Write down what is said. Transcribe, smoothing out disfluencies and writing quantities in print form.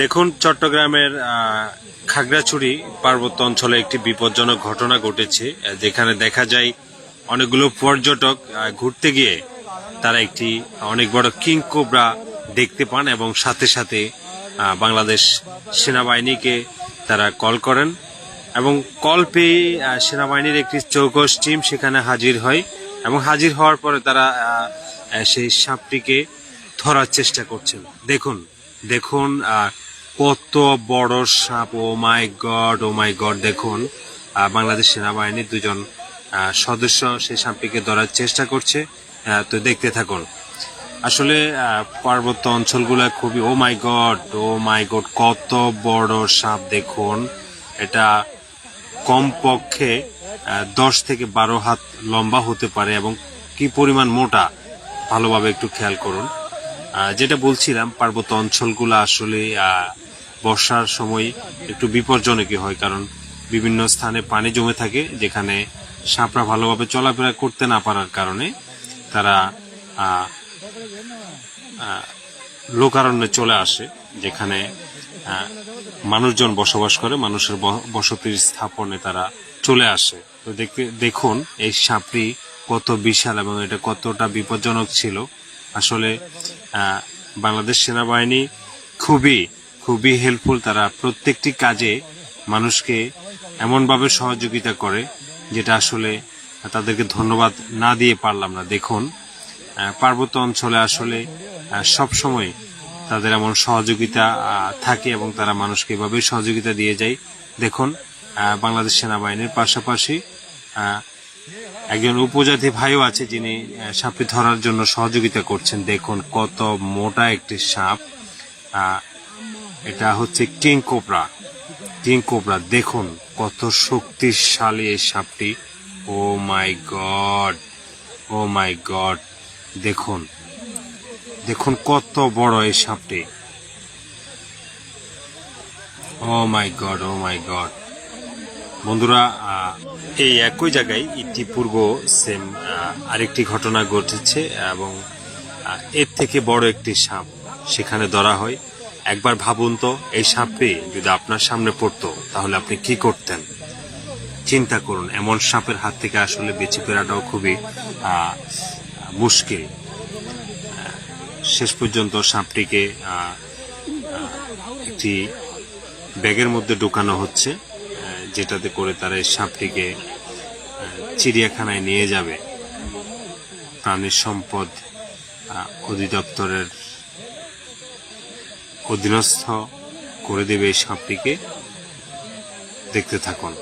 দেখুন, চট্টগ্রামের খাগড়াছড়ি পার্বত্য অঞ্চলে একটি বিপজ্জনক ঘটনা ঘটেছে, যেখানে দেখা যায় অনেকগুলো পর্যটক ঘুরতে গিয়ে তারা একটি অনেক বড় কিং কোবরা দেখতে পান এবং সাথে সাথে বাংলাদেশ সেনাবাহিনীকে তারা কল করেন এবং কল পেয়ে সেনাবাহিনীর একটি চৌকস টিম সেখানে হাজির হয় এবং হাজির হওয়ার পরে তারা সেই সাপটিকে ধরার চেষ্টা করছেন। দেখুন দেখুন কত বড় সাপ! ও মাই গড! দেখুন, বাংলাদেশ সেনাবাহিনীর দুজন সদস্য সেই সাপটিকে ধরার চেষ্টা করছে। তো দেখতে থাকুন। আসলে পার্বত্য অঞ্চলগুলো খুবই ও মাই গড কত বড় সাপ! দেখুন, এটা কমপক্ষে 10 থেকে 12 হাত লম্বা হতে পারে এবং কি পরিমাণ মোটা ভালোভাবে একটু খেয়াল করুন। যেটা বলছিলাম, পার্বত্য অঞ্চলগুলো আসলে বর্ষার সময় একটু বিপজ্জনকই হয়, কারণ বিভিন্ন স্থানে পানি জমে থাকে, যেখানে সাপরা ভালোভাবে চলাফেরা করতে না পারার কারণে তারা লোকারণ্যে চলে আসে, যেখানে মানুষজন বসবাস করে, মানুষের বসতির স্থাপনে তারা চলে আসে। তো দেখুন এই সাপটি কত বিশাল এবং এটা কতটা বিপজ্জনক ছিল। আসলে বাংলাদেশ সেনাবাহিনী খুবই হেল্পফুল। তারা প্রত্যেকটি কাজে মানুষকে এমনভাবে সহযোগিতা করে, যেটা আসলে তাদেরকে ধন্যবাদ না দিয়ে পারলাম না। দেখুন, পার্বত্য অঞ্চলে আসলে সব সময় তাদের এমন সহযোগিতা থাকে এবং তারা মানুষকে এভাবে সহযোগিতা দিয়ে যায়। দেখুন, বাংলাদেশ সেনাবাহিনীর পাশাপাশি একজন উপজাতি ভাইও আছে, যিনি সাপটি ধরার জন্য সহযোগিতা করছেন। দেখুন কত মোটা একটি সাপ! এটা হচ্ছে কিং কোবরা। দেখুন কত শক্তিশালী এই সাপটি! ও মাই গড! দেখুন কত বড় এই সাপটি! ও মাই গড! বন্ধুরা, এই একই জায়গায় ইতিপূর্ব সেম আরেকটি ঘটনা ঘটেছে এবং এর থেকে বড় একটি সাপ সেখানে ধরা হয়। একবার ভাবুন তো, এই সাপটি যদি আপনার সামনে পড়তো তাহলে আপনি কি করতেন? চিন্তা করুন। এমন সাপের হাত থেকে আসলে বেঁচে ফেরাটাও খুবই মুশকিল। শেষ পর্যন্ত সাপটিকে একটি ব্যাগের মধ্যে ঢোকানো হচ্ছে, যেটাতে করে তারা এই সাপটিকে চিড়িয়াখানায় নিয়ে যাবে। প্রাণী সম্পদ অধিদপ্তরের অধীনস্থ করে দেবে এই সাপটিকে। দেখতে থাকুন।